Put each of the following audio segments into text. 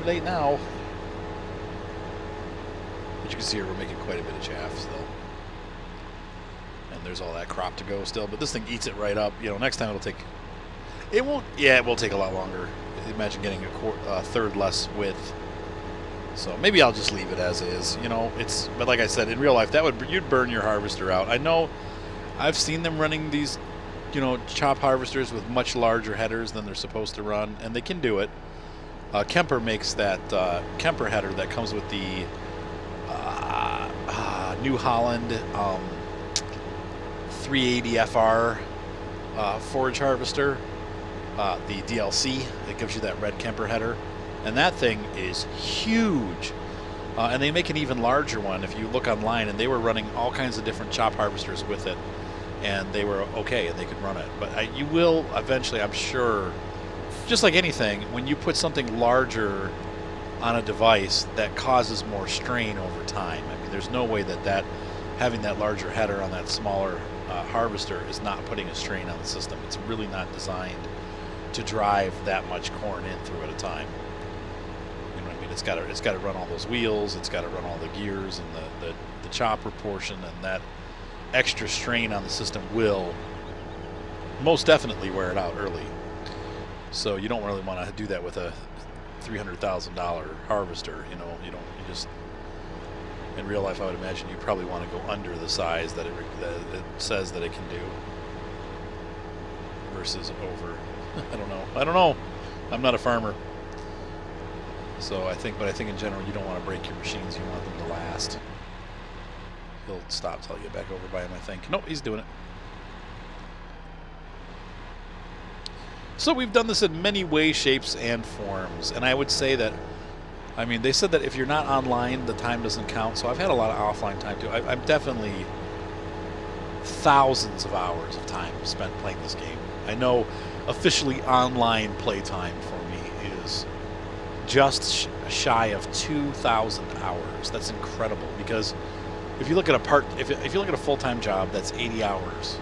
late now. But you can see here we're making quite a bit of chaff still. And there's all that crop to go still. But this thing eats it right up. You know, next time it'll take... It won't... Yeah, it will take a lot longer. Imagine getting a third less width. So maybe I'll just leave it as is. You know, it's... But like I said, in real life, that would... You'd burn your harvester out. I know I've seen them running these, you know, chop harvesters with much larger headers than they're supposed to run. And they can do it. Kemper makes that Kemper header that comes with the New Holland 380 FR forage harvester, the DLC. It gives you that red Kemper header, and that thing is huge. And they make an even larger one if you look online, and they were running all kinds of different chop harvesters with it, and they were okay and they could run it. But you will eventually, I'm sure, just like anything, when you put something larger on a device, that causes more strain over time. I mean, there's no way that having that larger header on that smaller harvester is not putting a strain on the system. It's really not designed to drive that much corn in through at a time. You know what I mean? It's got to run all those wheels. It's got to run all the gears and the chopper portion, and that extra strain on the system will most definitely wear it out early. So you don't really want to do that with a $300,000 harvester. You know, you just, in real life, I would imagine you probably want to go under the size that it says that it can do versus over. I don't know. I'm not a farmer. So I think in general, you don't want to break your machines. You want them to last. He'll stop till I get back over by him, I think. Nope, he's doing it. So we've done this in many ways, shapes, and forms. And I would say that, I mean, they said that if you're not online, the time doesn't count. So I've had a lot of offline time, too. I'm definitely thousands of hours of time spent playing this game. I know officially online playtime for me is just shy of 2,000 hours. That's incredible, because if you look at if you look at a full-time job, that's 80 hours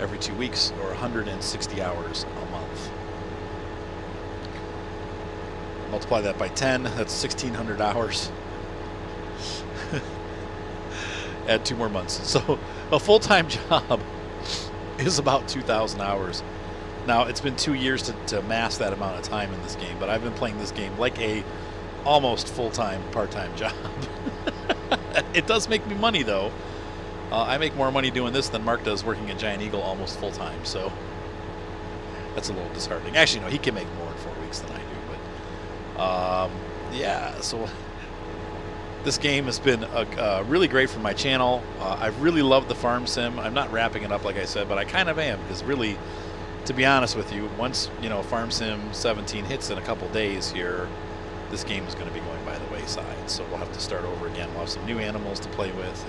every 2 weeks, or 160 hours a month. Multiply that by 10, that's 1,600 hours. Add 2 more months. So a full-time job is about 2,000 hours. Now, it's been 2 years to mass that amount of time in this game, but I've been playing this game like a almost full-time, part-time job. It does make me money, though. I make more money doing this than Mark does working at Giant Eagle almost full-time, so that's a little disheartening. Actually, no, he can make more in 4 weeks than I do, but yeah, so this game has been really great for my channel. I've really loved the farm sim. I'm not wrapping it up like I said, but I kind of am, because really, to be honest with you, once, you know, Farm Sim 17 hits in a couple days here, this game is going to be going by the wayside. So we'll have to start over again. We'll have some new animals to play with,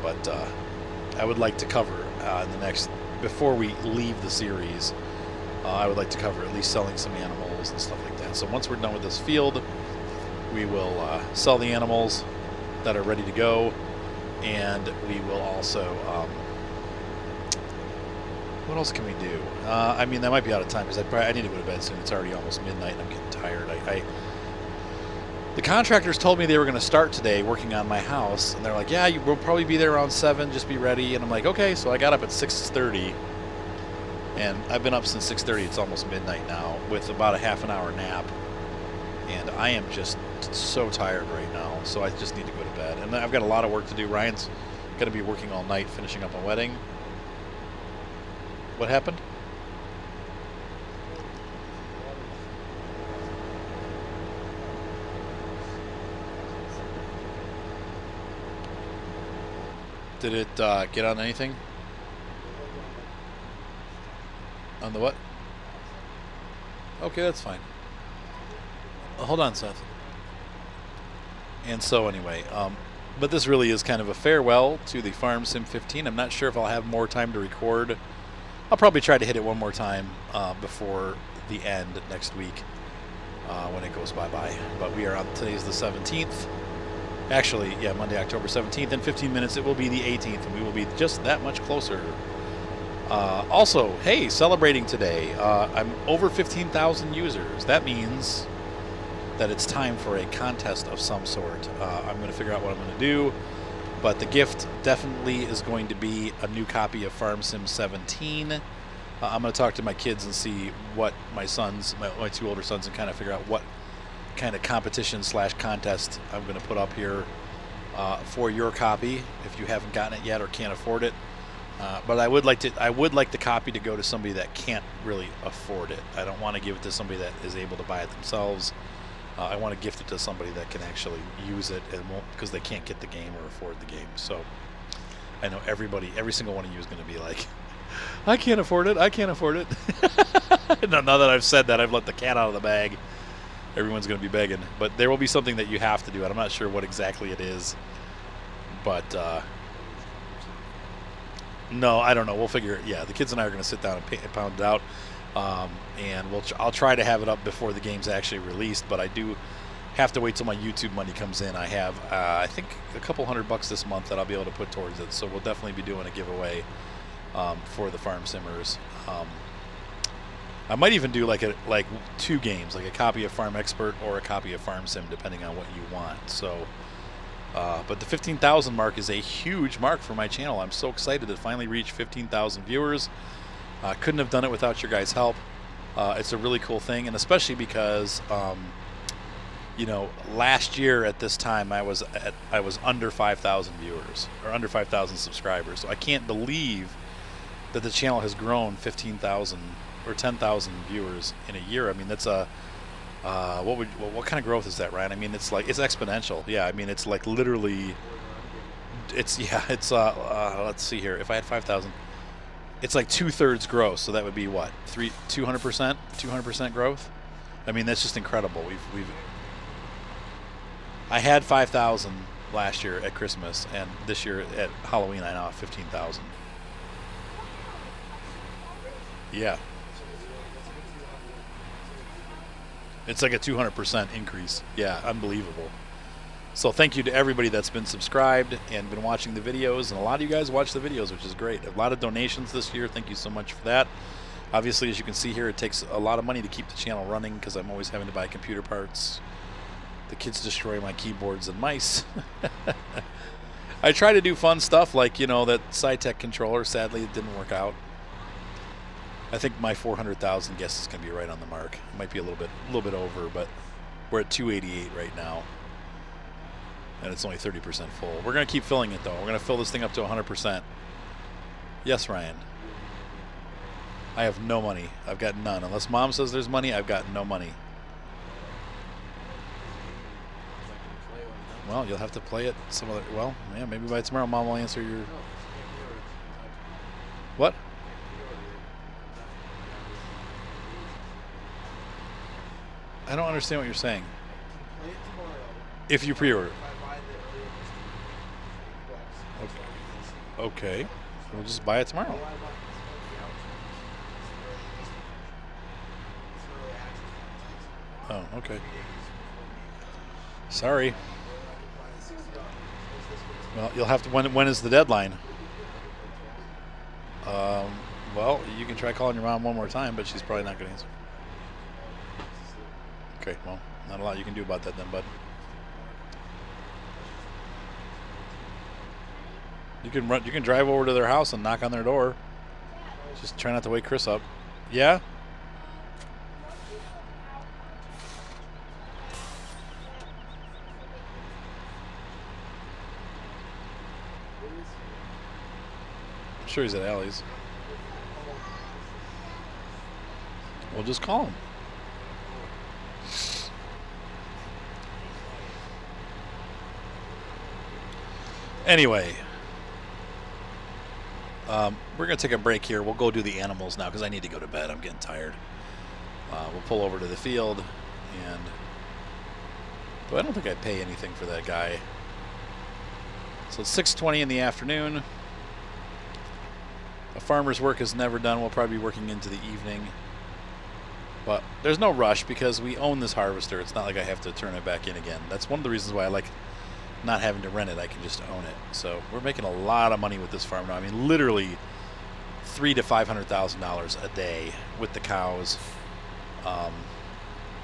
but I would like to cover before we leave the series, I would like to cover at least selling some animals and stuff like that. So once we're done with this field, we will sell the animals that are ready to go, and we will also, what else can we do? I mean, that might be out of time, because I need to go to bed soon. It's already almost midnight, and I'm getting tired. The contractors told me they were going to start today working on my house, and they're like, yeah, we'll probably be there around 7, just be ready. And I'm like, okay. So I got up at 6:30, and I've been up since 6:30. It's almost midnight now, with about a half an hour nap, and I am just so tired right now. So I just need to go to bed, and I've got a lot of work to do. Ryan's going to be working all night finishing up a wedding. What happened? Did it get on anything? On the what? Okay, that's fine. Hold on, Seth. And so anyway, but this really is kind of a farewell to the Farm Sim 15. I'm not sure if I'll have more time to record. I'll probably try to hit it one more time before the end next week when it goes bye-bye. But we are on, today's the 17th. Actually, yeah, Monday, October 17th. In 15 minutes, it will be the 18th, and we will be just that much closer Also, hey, celebrating today. I'm over 15,000 users. That means that it's time for a contest of some sort. I'm going to figure out what I'm going to do, but the gift definitely is going to be a new copy of Farm Sim 17. I'm going to talk to my kids and see what my sons, my two older sons, and kind of figure out what kind of competition / contest I'm going to put up here for your copy if you haven't gotten it yet or can't afford it. But I would like the copy to go to somebody that can't really afford it. I don't want to give it to somebody that is able to buy it themselves. I want to gift it to somebody that can actually use it and won't, because they can't get the game or afford the game. So I know every single one of you is going to be like, I can't afford it. I can't afford it. Now that I've said that, I've let the cat out of the bag. Everyone's going to be begging. But there will be something that you have to do, and I'm not sure what exactly it is. But no, I don't know. We'll figure it. Yeah, the kids and I are going to sit down and pound it out. And I'll try to have it up before the game's actually released, but I do have to wait till my YouTube money comes in. I have, I think, a couple $100 this month that I'll be able to put towards it, so we'll definitely be doing a giveaway for the Farm Simmers. I might even do like 2 games, like a copy of Farm Expert or a copy of Farm Sim, depending on what you want. So, but the 15,000 mark is a huge mark for my channel. I'm so excited to finally reach 15,000 viewers. Couldn't have done it without your guys' help. It's a really cool thing, and especially because, you know, last year at this time I was under 5,000 viewers or under 5,000 subscribers. So I can't believe that the channel has grown 15,000 or 10,000 viewers in a year. I mean, that's a what kind of growth is that, Ryan? I mean, it's exponential. Yeah, I mean, it's like literally, it's let's see here. If I had 5,000. It's like 2/3 growth, so that would be what, 200% growth. I mean, that's just incredible. I had 5,000 last year at Christmas, and this year at Halloween I now have 15,000. Yeah, it's like a 200% increase. Yeah, unbelievable. So thank you to everybody that's been subscribed and been watching the videos, and a lot of you guys watch the videos, which is great. A lot of donations this year. Thank you so much for that. Obviously, as you can see here, it takes a lot of money to keep the channel running because I'm always having to buy computer parts. The kids destroy my keyboards and mice. I try to do fun stuff like, you know, that SciTech controller. Sadly, it didn't work out. I think my 400,000 guess is going to be right on the mark. It might be a little bit over, but we're at 288 right now. And it's only 30% full. We're going to keep filling it, though. We're going to fill this thing up to 100%. Yes, Ryan. I have no money. I've got none. Unless Mom says there's money, I've got no money. Well, you'll have to play it some other... Well, yeah, maybe by tomorrow Mom will answer your... What? I don't understand what you're saying. If you pre-order. Okay. We'll just buy it tomorrow. Oh, okay. Sorry. Well, you'll have to... When is the deadline? Well, you can try calling your mom one more time, but she's probably not going to answer. Okay, well, not a lot you can do about that then, bud. You can drive over to their house and knock on their door. Just try not to wake Chris up. Yeah? I'm sure he's at Allie's. We'll just call him. Anyway, we're going to take a break here. We'll go do the animals now because I need to go to bed. I'm getting tired. We'll pull over to the field, and but I don't think I pay anything for that guy. So it's 6:20 in the afternoon. A farmer's work is never done. We'll probably be working into the evening. But there's no rush because we own this harvester. It's not like I have to turn it back in again. That's one of the reasons why I like not having to rent it. I can just own it. So we're making a lot of money with this farm now. I mean, literally $300,000 to $500,000 a day with the cows.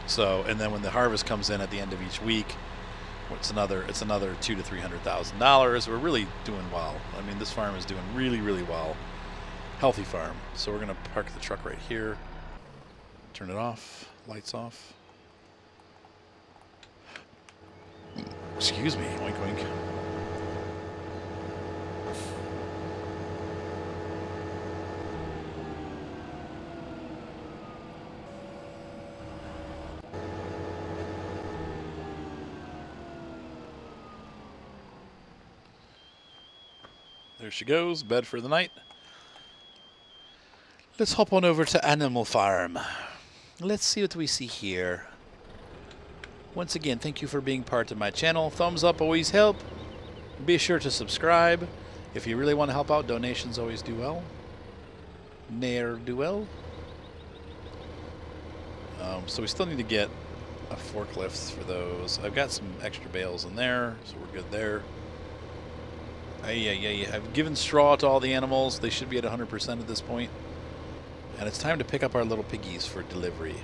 So, and then when the harvest comes in at the end of each week, it's another $200,000 to $300,000. We're really doing well. I mean, this farm is doing really, really well. Healthy farm. So we're gonna park the truck right here. Turn it off. Lights off. Excuse me. Wink, wink. There she goes, bed for the night. Let's hop on over to Animal Farm. Let's see what we see here. Once again, thank you for being part of my channel. Thumbs up always help. Be sure to subscribe. If you really want to help out, donations always do well. Ne'er do well. So we still need to get a forklift for those. I've got some extra bales in there, so we're good there. I've given straw to all the animals. They should be at 100% at this point. And it's time to pick up our little piggies for delivery.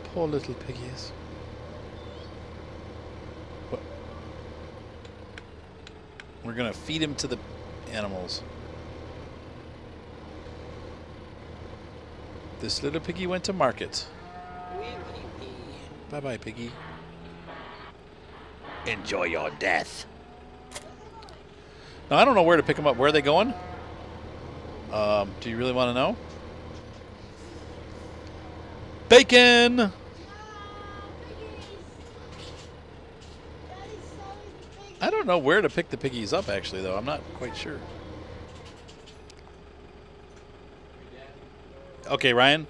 Poor little piggies. What? We're going to feed him to the animals. This little piggy went to market. Bye-bye, piggy. Enjoy your death. Now, I don't know where to pick them up. Where are they going? Do you really want to know? Bacon! I don't know where to pick the piggies up, actually, though. I'm not quite sure. Okay, Ryan.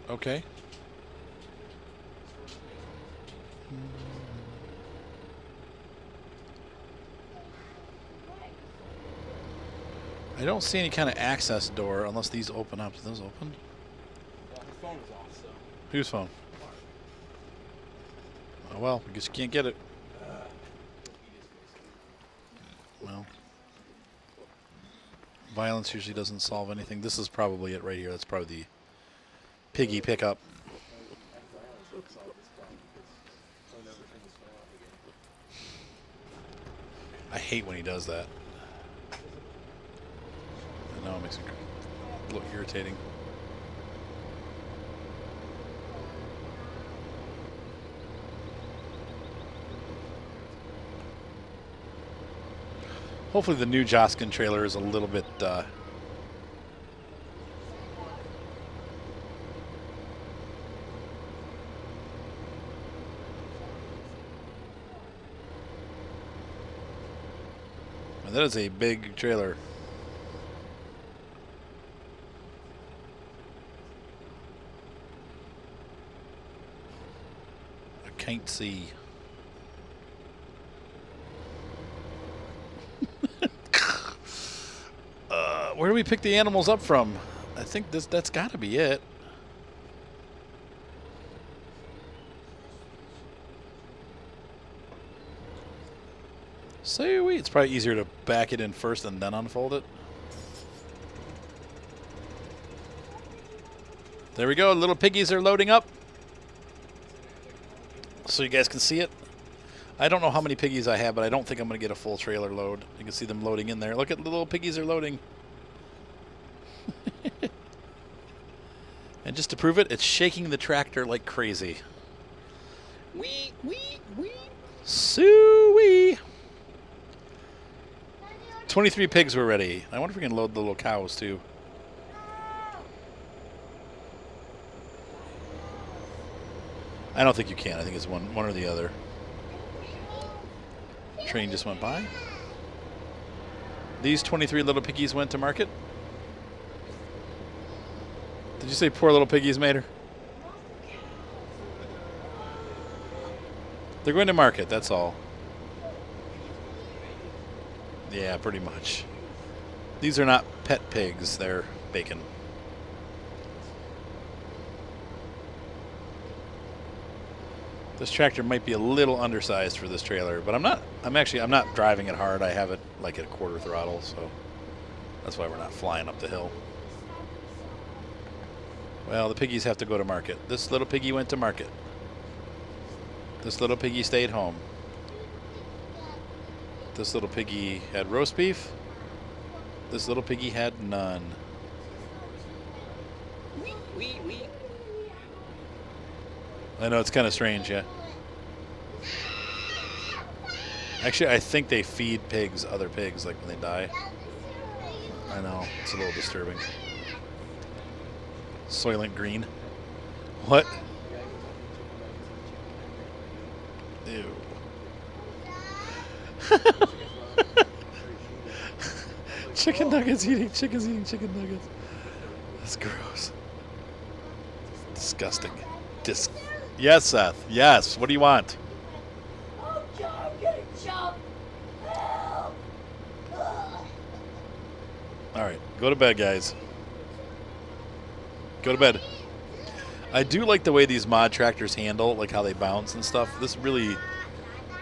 Okay. I don't see any kind of access door unless these open up. Do those open? Well, his phone is off, so. Whose phone? Oh, well, I guess you can't get it. Well, violence usually doesn't solve anything. This is probably it right here. That's probably the piggy pickup. I hate when he does that. I know, it makes it a little irritating. Hopefully the new Joskin trailer is a little bit and that is a big trailer. I can't see. Where do we pick the animals up from? I think that's got to be it. Say it's probably easier to back it in first and then unfold it. There we go. Little piggies are loading up. So you guys can see it. I don't know how many piggies I have, but I don't think I'm going to get a full trailer load. You can see them loading in there. Look at the little piggies are loading. And just to prove it, it's shaking the tractor like crazy. Wee, wee, wee. Soo-wee. 23 pigs were ready. I wonder if we can load the little cows, too. I don't think you can. I think it's one or the other. Train just went by. These 23 little piggies went to market. Did you say poor little piggies, Mater? They're going to market, that's all. Yeah, pretty much. These are not pet pigs, they're bacon. This tractor might be a little undersized for this trailer, but I'm not driving it hard. I have it like at a quarter throttle, so that's why we're not flying up the hill. Well, the piggies have to go to market. This little piggy went to market. This little piggy stayed home. This little piggy had roast beef. This little piggy had none. I know, it's kind of strange, yeah. Actually, I think they feed pigs other pigs, like when they die. I know, it's a little disturbing. Soylent Green. What? Ew. Chicken nuggets eating chickens eating chicken nuggets. That's gross. Disgusting. Yes, Seth. Yes. What do you want? Oh, John, I'm getting jumped. Help. All right, go to bed, guys. Go to bed. I do like the way these mod tractors handle, like how they bounce and stuff. This really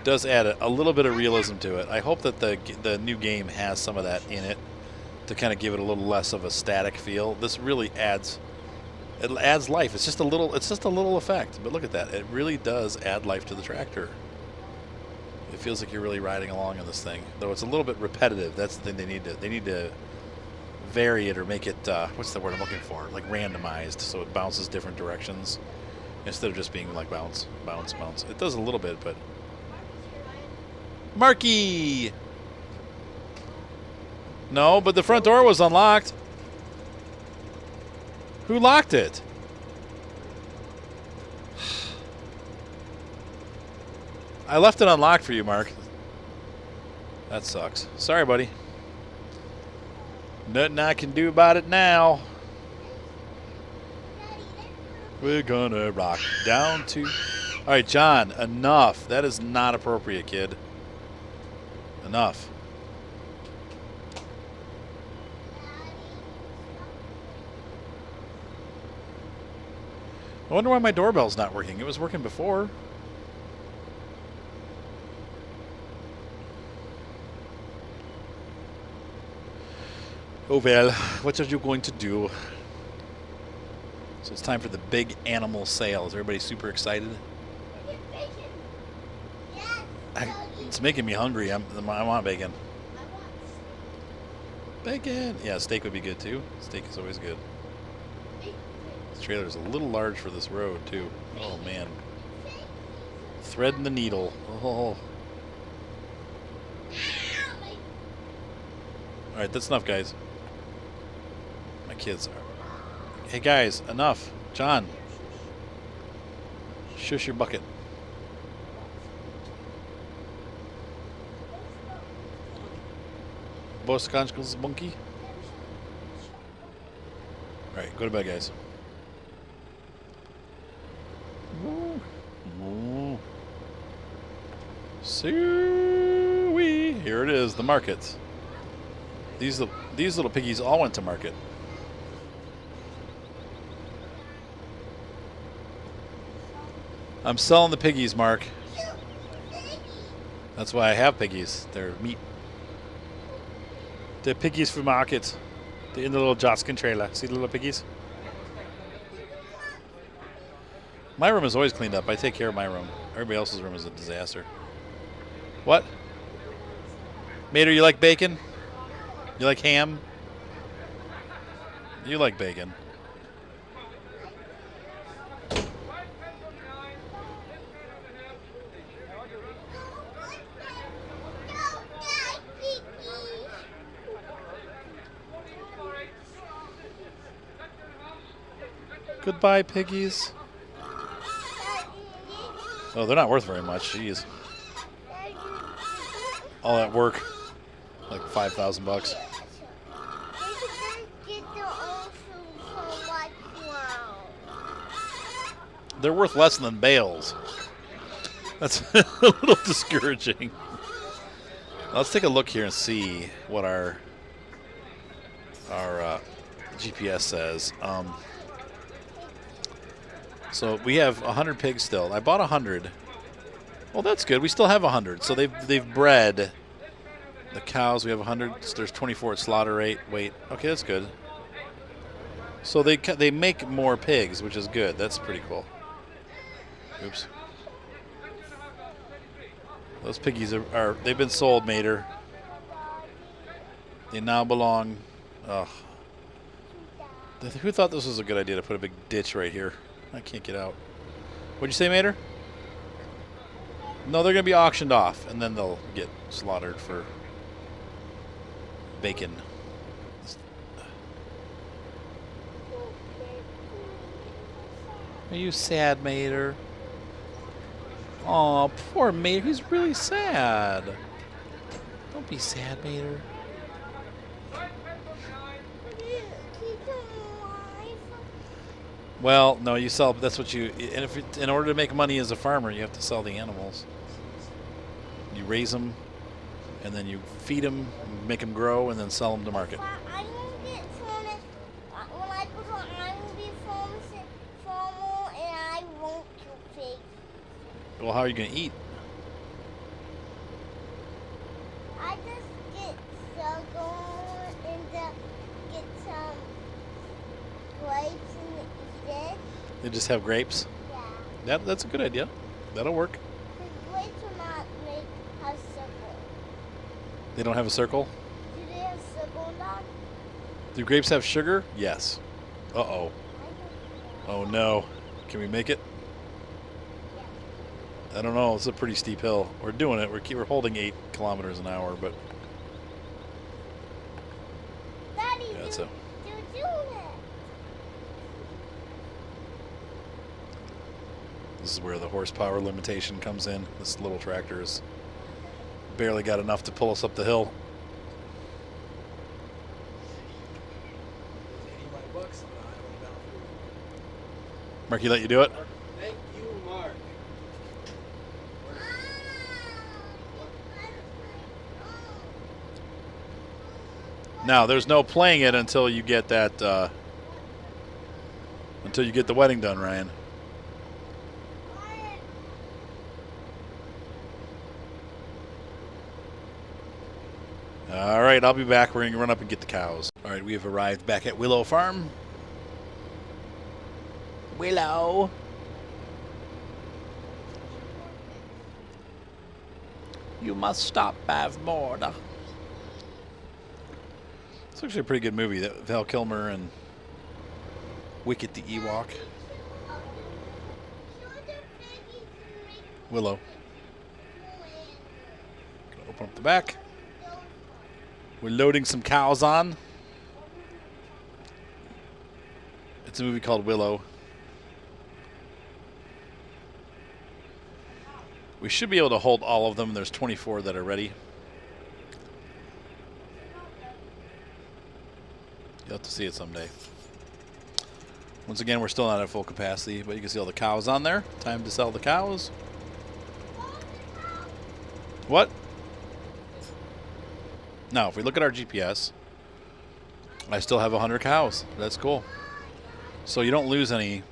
does add a little bit of realism to it. I hope that the new game has some of that in it to kind of give it a little less of a static feel. This really adds life. It's just a little effect. But look at that. It really does add life to the tractor. It feels like you're really riding along in this thing, though it's a little bit repetitive. That's the thing they need to vary it or make it what's the word I'm looking for? Like randomized, so it bounces different directions instead of just being like bounce, bounce, bounce. It does a little bit, but Marky! No, but the front door was unlocked. Who locked it? I left it unlocked for you, Mark. That sucks. Sorry, buddy. Nothing I can do about it now. We're gonna rock down to... All right, John, enough. That is not appropriate, kid. Enough. I wonder why my doorbell's not working. It was working before. Oh well, what are you going to do? So it's time for the big animal sale. Is everybody super excited? It's making me hungry. I want bacon. Bacon! Yeah, steak would be good too. Steak is always good. This trailer is a little large for this road too. Oh man. Threading the needle. Oh. Alright, that's enough, guys. My kids are... Hey guys, enough. John. Shush your bucket. Boskanskels monkey. Alright, go to bed, guys. Suey. Here it is, the market. These little piggies all went to market. I'm selling the piggies, Mark. That's why I have piggies. They're meat. They're piggies for market. They're in the little Joskin trailer. See the little piggies? My room is always cleaned up. I take care of my room. Everybody else's room is a disaster. What? Mater, you like bacon? You like ham? You like bacon. Goodbye, piggies. Oh, they're not worth very much. Jeez. All that work, like $5,000. They're worth less than bales. That's a little discouraging. Let's take a look here and see what our GPS says. So we have 100 pigs still. I bought 100. Well, that's good. We still have 100. So they've bred the cows. We have 100. So there's 24 at slaughter rate. Wait. Okay, that's good. So they make more pigs, which is good. That's pretty cool. Oops. Those piggies are they've been sold, Mater. They now belong. Ugh. Who thought this was a good idea to put a big ditch right here? I can't get out. What'd you say, Mater? No, they're going to be auctioned off, and then they'll get slaughtered for bacon. Are you sad, Mater? Aw, poor Mater. He's really sad. Don't be sad, Mater. Well, no, you sell. That's what you. And in order to make money as a farmer, you have to sell the animals. You raise them, and then you feed them, make them grow, and then sell them to market. I won't get farmer when I go to I will be farmer and I won't kill pigs. Well, how are you going to eat? I just get sugar and get some grapes and eat it. You just have grapes? Yeah. That's a good idea. That'll work. The grapes will not make a circle. They don't have a circle? Do they have circle not? Do grapes have sugar? Yes. Uh-oh. Oh, no. Can we make it? I don't know. It's a pretty steep hill. We're doing it. We're holding 8 kilometers an hour, but Daddy, yeah, you're doing it. this is where the horsepower limitation comes in. This little tractor has barely got enough to pull us up the hill. $85 on the island bound for Marky, let you do it? Thank you, Mark. Now, there's no playing it until you get that, until you get the wedding done, Ryan. All right, I'll be back. We're going to run up and get the cows. All right, we have arrived back at Willow Farm. Willow. You must stop, Bavmorda. It's actually a pretty good movie. That Val Kilmer and Wicket the Ewok. Willow. Gonna open up the back. We're loading some cows on. It's a movie called Willow. We should be able to hold all of them. There's 24 that are ready. You'll have to see it someday. Once again, we're still not at full capacity, but you can see all the cows on there. Time to sell the cows. What? Now, if we look at our GPS, I still have 100 cows. That's cool. So you don't lose any.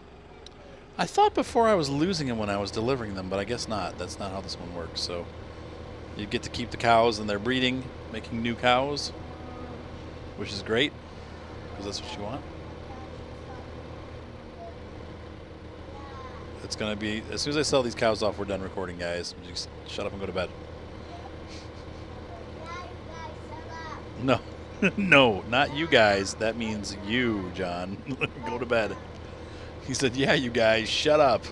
I thought before I was losing them when I was delivering them, but I guess not. That's not how this one works. So you get to keep the cows and they're breeding, making new cows, which is great because that's what you want. It's going to be, as soon as I sell these cows off, we're done recording, guys. Just shut up and go to bed. No, no, not you guys. That means you, John. Go to bed. He said, yeah, you guys, shut up.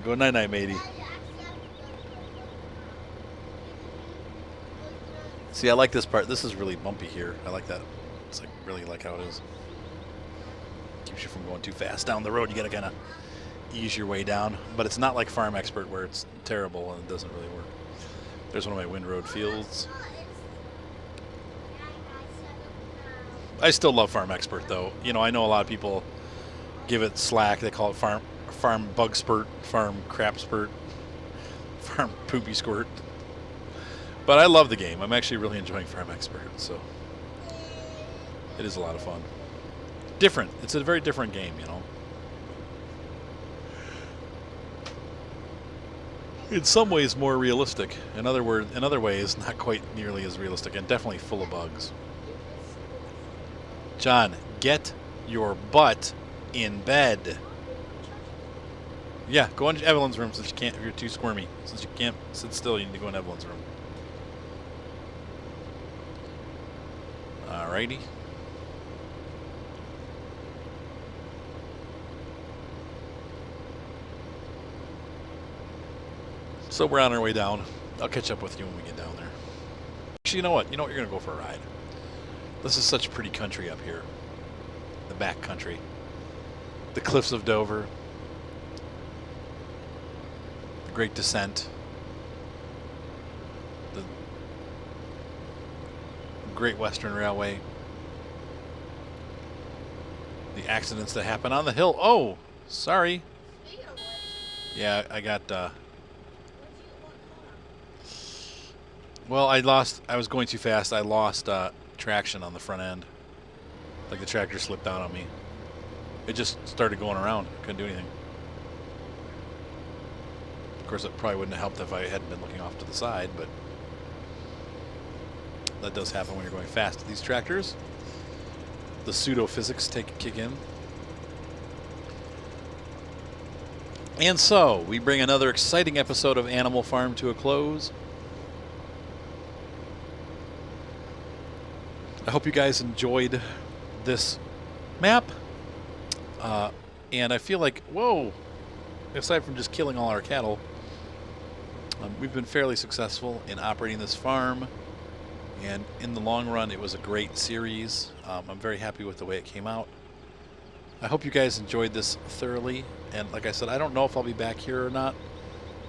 Go night-night, matey. See, I like this part. This is really bumpy here. I like that. It's like really like how it is. Keeps you from going too fast down the road. You got to kind of ease your way down. But it's not like Farm Expert where it's terrible and it doesn't really work. There's one of my Windroad fields. I still love Farm Expert, though. You know, I know a lot of people give it slack. They call it farm bug spurt, farm crap spurt, farm poopy squirt. But I love the game. I'm actually really enjoying Farm Expert, so it is a lot of fun. Different. It's a very different game, you know. in some ways more realistic. In other ways, not quite nearly as realistic, and definitely full of bugs. John, get your butt in bed. Yeah, go in Evelyn's room since you can't. If you're too squirmy, since you can't sit still, you need to go in Evelyn's room. Alrighty. So we're on our way down. I'll catch up with you when we get down there. Actually, you know what? You're gonna go for a ride. This is such pretty country up here. The back country. The cliffs of Dover. The Great Descent. The Great Western Railway. The accidents that happen on the hill. Oh, sorry. Yeah, I got well, I was going too fast. I lost traction on the front end. Like the tractor slipped down on me. It just started going around. Couldn't do anything. Of course, it probably wouldn't have helped if I hadn't been looking off to the side, but that does happen when you're going fast. These tractors, the pseudo-physics kick in. And so, we bring another exciting episode of Animal Farm to a close. I hope you guys enjoyed this map. And I feel like, whoa, aside from just killing all our cattle, we've been fairly successful in operating this farm. And in the long run, it was a great series. I'm very happy with the way it came out. I hope you guys enjoyed this thoroughly. And like I said, I don't know if I'll be back here or not.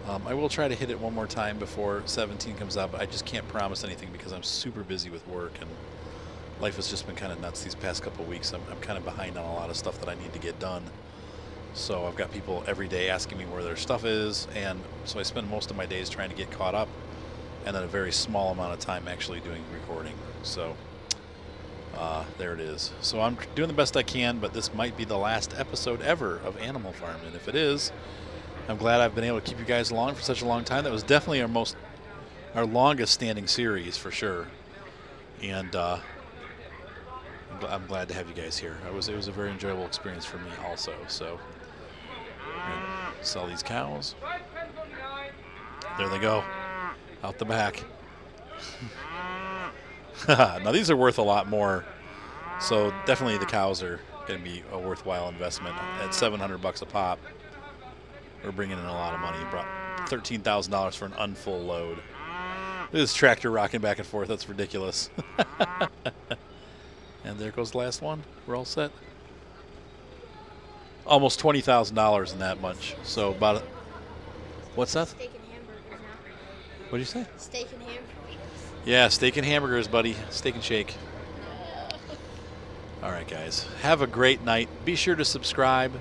I will try to hit it one more time before 17 comes out, but I just can't promise anything because I'm super busy with work and life has just been kind of nuts these past couple of weeks. I'm kind of behind on a lot of stuff that I need to get done. So I've got people every day asking me where their stuff is, and so I spend most of my days trying to get caught up, and then a very small amount of time actually doing recording. So there it is. So I'm doing the best I can, but this might be the last episode ever of Animal Farm, and if it is, I'm glad I've been able to keep you guys along for such a long time. That was definitely our longest standing series for sure, and I'm glad to have you guys here. It was a very enjoyable experience for me also. So sell these cows. There they go, out the back. Now these are worth a lot more. So definitely the cows are going to be a worthwhile investment. At $700 a pop, we're bringing in a lot of money. Brought $13,000 for an unfull load. Look at this tractor rocking back and forth. That's ridiculous. And there goes the last one. We're all set. Almost $20,000 in that much. So about what's that? Steak and hamburgers now. What did you say? Steak and hamburgers. Yeah, steak and hamburgers, buddy. Steak and shake. All right, guys. Have a great night. Be sure to subscribe.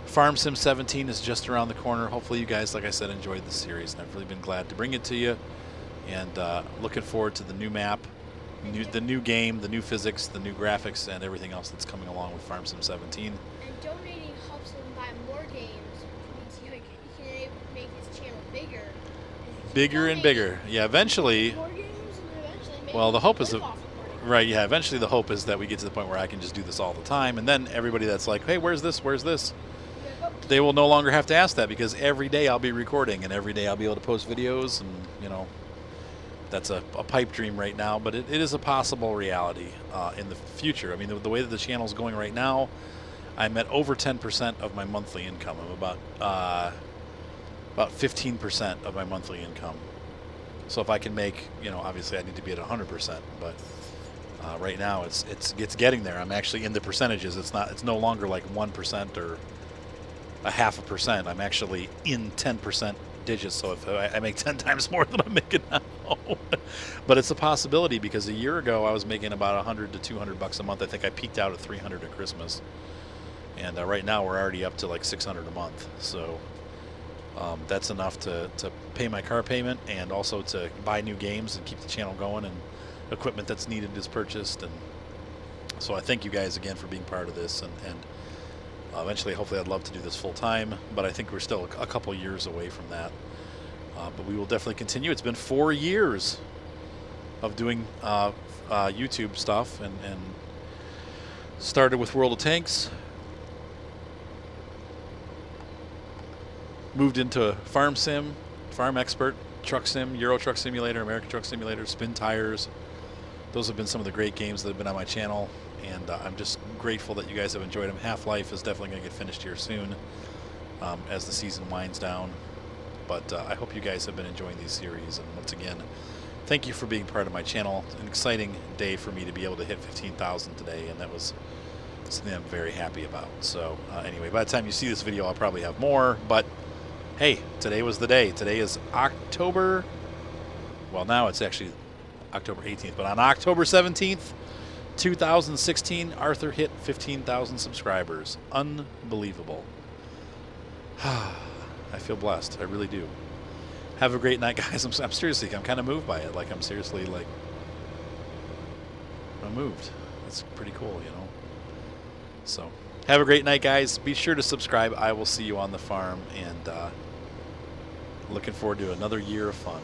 Farm Sim 17 is just around the corner. Hopefully you guys, like I said, enjoyed the series, and I've really been glad to bring it to you. And looking forward to the new map, the new game, the new physics, the new graphics, and everything else that's coming along with Farm Sim 17. And donating helps him buy more games, which means he can make his channel bigger. Bigger and bigger. Yeah, eventually. More games and eventually maybe Well, the hope is live that, off of more games. right, yeah, eventually the hope is that we get to the point where I can just do this all the time, and then everybody that's like, hey, where's this, they will no longer have to ask that, because every day I'll be recording, and every day I'll be able to post videos, and, you know, that's a pipe dream right now, but it is a possible reality in the future. I mean, the way that the channel is going right now, I'm at over 10% of my monthly income. I'm about 15% of my monthly income. So if I can make, you know, obviously I need to be at 100%, but right now it's getting there. I'm actually in the percentages. It's no longer like 1% or a 0.5%. I'm actually in 10% digits. So if I make 10 times more than I'm making now, but it's a possibility, because a year ago I was making about $100 to $200 a month. I think I peaked out at $300 at Christmas, and right now we're already up to like $600 a month. So that's enough to pay my car payment, and also to buy new games and keep the channel going, and equipment that's needed is purchased. And so I thank you guys again for being part of this, and eventually, hopefully, I'd love to do this full time, but I think we're still a couple years away from that. But we will definitely continue. It's been 4 years of doing YouTube stuff, and started with World of Tanks, moved into Farm Sim, Farm Expert, Truck Sim, Euro Truck Simulator, American Truck Simulator, Spin Tires. Those have been some of the great games that have been on my channel, and I'm just grateful that you guys have enjoyed them. Half-Life is definitely going to get finished here soon as the season winds down. But I hope you guys have been enjoying these series, and once again, thank you for being part of my channel. An exciting day for me to be able to hit 15,000 today, and that was something I'm very happy about. So anyway, by the time you see this video, I'll probably have more, but hey, today was the day. Today is October, well, now it's actually October 18th, but on October 17th, 2016, Arthur hit 15,000 subscribers. Unbelievable. I feel blessed. I really do. Have a great night, guys. I'm seriously, I'm kind of moved by it. Like, I'm seriously, like, I'm moved. It's pretty cool, you know. So, have a great night, guys. Be sure to subscribe. I will see you on the farm, and looking forward to another year of fun.